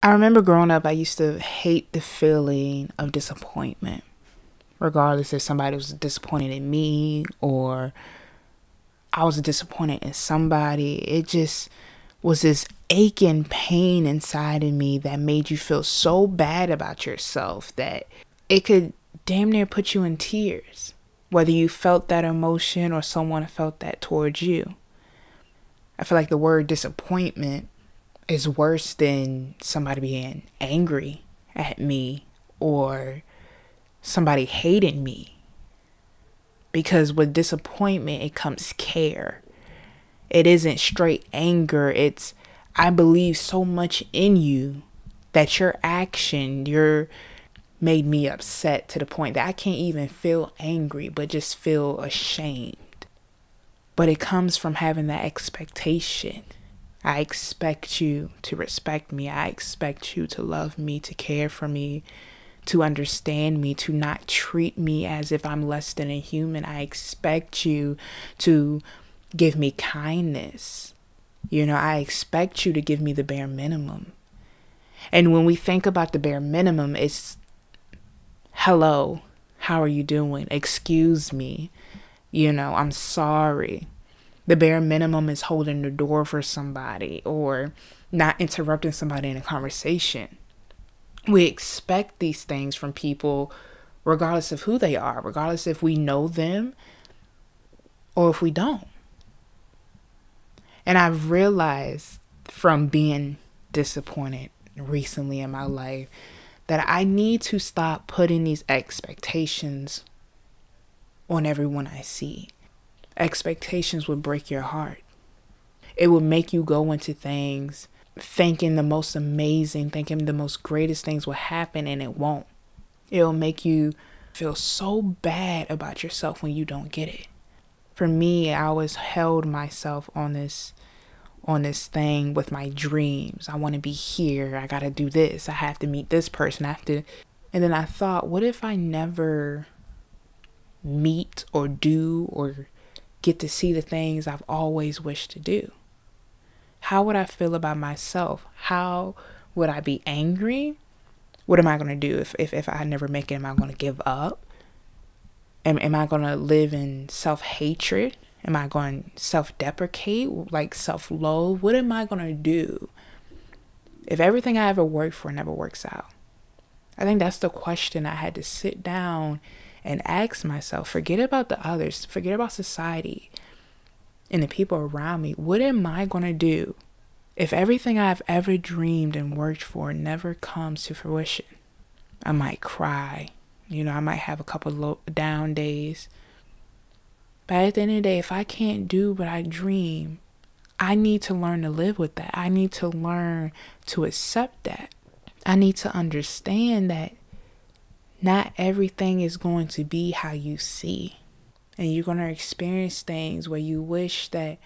I remember growing up, I used to hate the feeling of disappointment, regardless if somebody was disappointed in me or I was disappointed in somebody. It just was this aching pain inside of me that made you feel so bad about yourself that it could damn near put you in tears, whether you felt that emotion or someone felt that towards you. I feel like the word disappointment is worse than somebody being angry at me or somebody hating me. Because with disappointment, it comes care. It isn't straight anger. It's, I believe so much in you that your action, your made me upset to the point that I can't even feel angry, but just feel ashamed. But it comes from having that expectation. I expect you to respect me. I expect you to love me, to care for me, to understand me, to not treat me as if I'm less than a human. I expect you to give me kindness. I expect you to give me the bare minimum. And when we think about the bare minimum, it's hello, how are you doing? Excuse me. I'm sorry. The bare minimum is holding the door for somebody or not interrupting somebody in a conversation. We expect these things from people regardless of who they are, regardless if we know them or if we don't. And I've realized from being disappointed recently in my life that I need to stop putting these expectations on everyone I see. Expectations would break your heart. It would make you go into things thinking the most amazing, thinking the most greatest things will happen, and it won't. It'll make you feel so bad about yourself when you don't get it. For me, I always held myself on this thing with my dreams. I want to be here. I got to do this. I have to meet this person. And then I thought, what if I never meet or do or get to see the things I've always wished to do? How would I feel about myself? How would I be angry? What am I going to do if I never make it? Am I going to give up? Am I going to live in self-hatred? Am I going to self-deprecate, like self-loathe? What am I going to do if everything I ever worked for never works out? I think that's the question I had to sit down and ask myself. Forget about the others. Forget about society and the people around me. What am I going to do if everything I've ever dreamed and worked for never comes to fruition? I might cry. I might have a couple down days. But at the end of the day, if I can't do what I dream, I need to learn to live with that. I need to learn to accept that. I need to understand that not everything is going to be how you see. And you're going to experience things where you wish that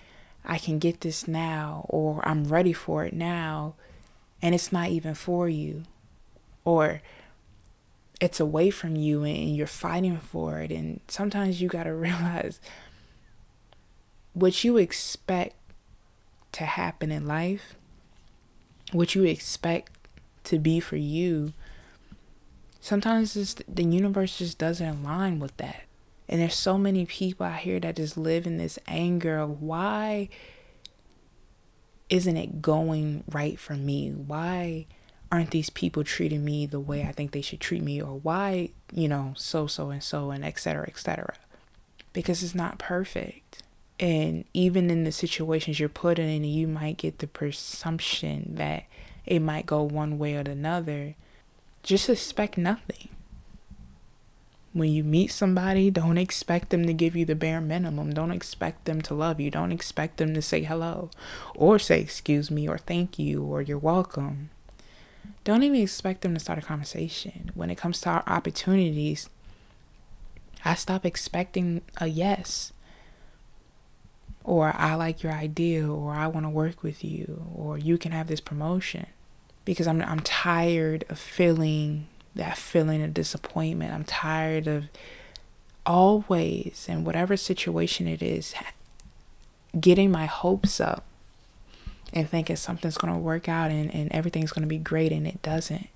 I can get this now, or I'm ready for it now, and it's not even for you. Or it's away from you and you're fighting for it. And sometimes you got to realize what you expect to happen in life, what you expect to be for you, sometimes the universe just doesn't align with that. And there's so many people out here that just live in this anger of, why isn't it going right for me? Why aren't these people treating me the way I think they should treat me? Or why, so and et cetera, because it's not perfect. And even in the situations you're put in, you might get the presumption that it might go one way or another. Just expect nothing. When you meet somebody, don't expect them to give you the bare minimum. Don't expect them to love you. Don't expect them to say hello or say excuse me or thank you or you're welcome. Don't even expect them to start a conversation. When it comes to our opportunities, I stop expecting a yes, or I like your idea, or I want to work with you, or you can have this promotion, because I'm tired of feeling that feeling of disappointment. I'm tired of always, in whatever situation it is, getting my hopes up and thinking something's going to work out and everything's going to be great, and it doesn't.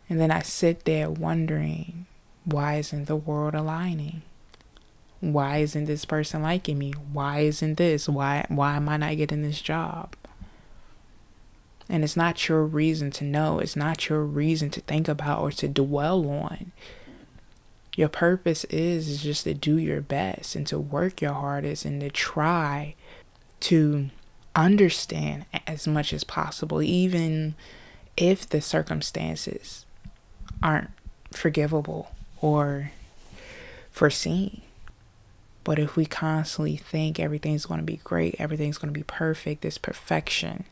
And then I sit there wondering, why isn't the world aligning? Why isn't this person liking me? Why isn't this? Why am I not getting this job? And it's not your reason to know. It's not your reason to think about or to dwell on. Your purpose is just to do your best and to work your hardest and to try to understand as much as possible, even if the circumstances aren't forgivable or foreseen. But if we constantly think everything's going to be great, everything's going to be perfect, this perfection,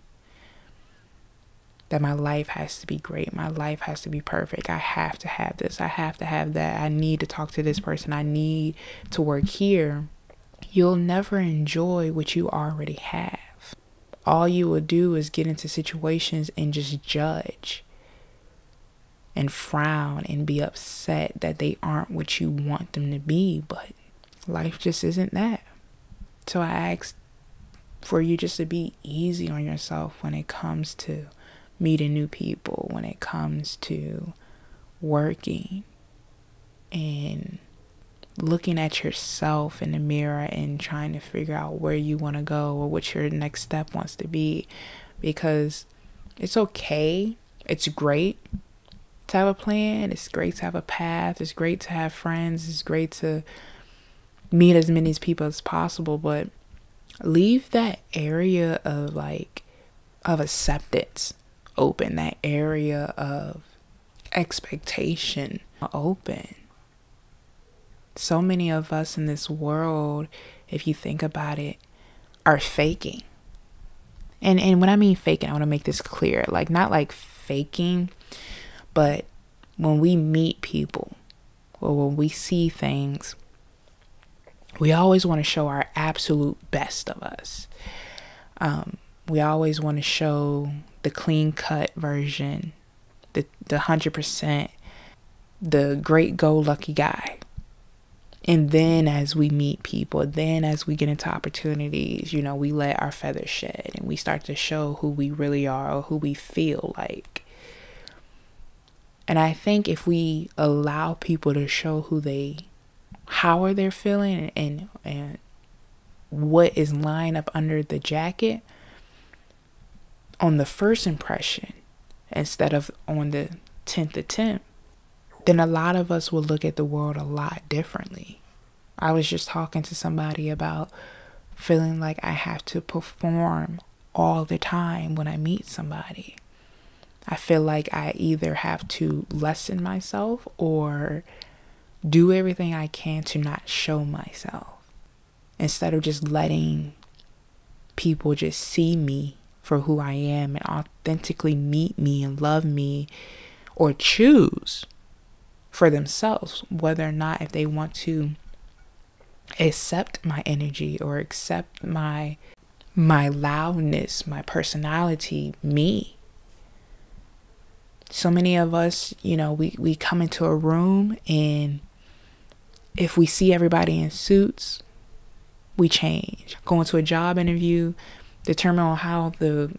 that my life has to be great, my life has to be perfect, I have to have this, I have to have that, I need to talk to this person, I need to work here, you'll never enjoy what you already have. All you will do is get into situations and just judge and frown and be upset that they aren't what you want them to be, but life just isn't that. So I ask for you just to be easy on yourself when it comes to meeting new people, when it comes to working and looking at yourself in the mirror and trying to figure out where you want to go or what your next step wants to be. Because it's okay, it's great to have a plan, it's great to have a path, it's great to have friends, it's great to meet as many people as possible, but leave that area of acceptance open, that area of expectation open. So many of us in this world, if you think about it, are faking. And when I mean faking, I want to make this clear. Like, not like faking, but when we meet people or when we see things, we always want to show our absolute best of us. We always want to show the clean-cut version, the 100%, the great-go-lucky guy. And then as we meet people, then as we get into opportunities, we let our feathers shed and we start to show who we really are or who we feel like. And I think if we allow people to show how are they feeling and what is lying up under the jacket on the first impression instead of on the 10th attempt, then a lot of us will look at the world a lot differently. I was just talking to somebody about feeling like I have to perform all the time when I meet somebody. I feel like I either have to lessen myself or do everything I can to not show myself, instead of just letting people just see me for who I am and authentically meet me and love me or choose for themselves whether or not if they want to accept my energy or accept my loudness, my personality, me. So many of us, we come into a room, and if we see everybody in suits, we change. Go into a job interview, determine on how the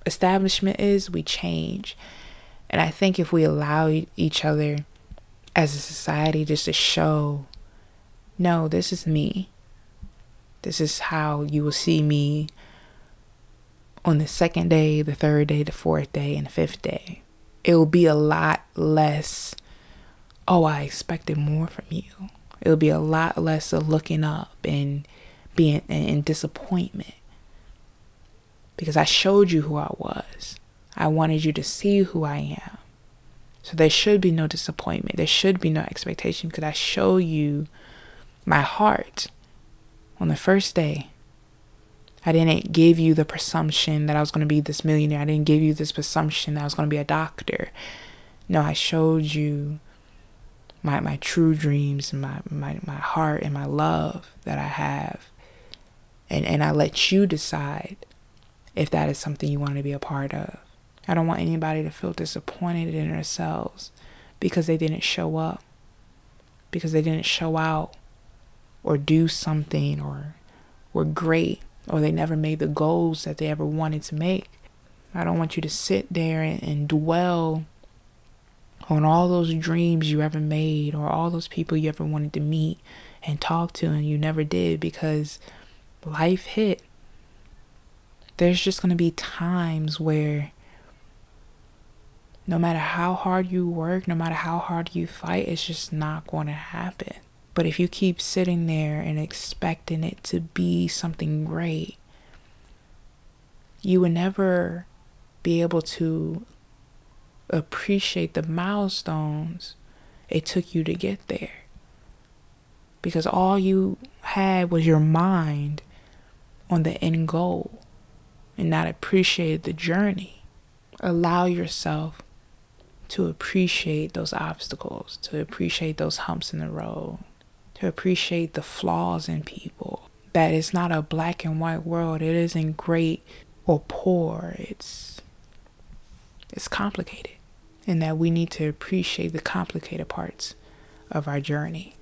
establishment is, we change. And I think if we allow each other as a society just to show, no, this is me. This is how you will see me on the second day, the third day, the fourth day, and the fifth day. It will be a lot less, oh, I expected more from you. It will be a lot less of looking up and being in disappointment. Because I showed you who I was. I wanted you to see who I am. So there should be no disappointment. There should be no expectation, because I show you my heart on the first day. I didn't give you the presumption that I was going to be this millionaire. I didn't give you this presumption that I was going to be a doctor. No, I showed you my true dreams and my heart and my love that I have. And I let you decide if that is something you want to be a part of. I don't want anybody to feel disappointed in themselves because they didn't show up, because they didn't show out or do something or were great or they never made the goals that they ever wanted to make. I don't want you to sit there and dwell on all those dreams you ever made, or all those people you ever wanted to meet and talk to and you never did because life hit. There's just going to be times where no matter how hard you work, no matter how hard you fight, it's just not going to happen. But if you keep sitting there and expecting it to be something great, you will never be able to appreciate the milestones it took you to get there. Because all you had was your mind on the end goal and not appreciate the journey. Allow yourself to appreciate those obstacles, to appreciate those humps in the road, to appreciate the flaws in people. That it's not a black and white world. It isn't great or poor. It's complicated. And that we need to appreciate the complicated parts of our journey.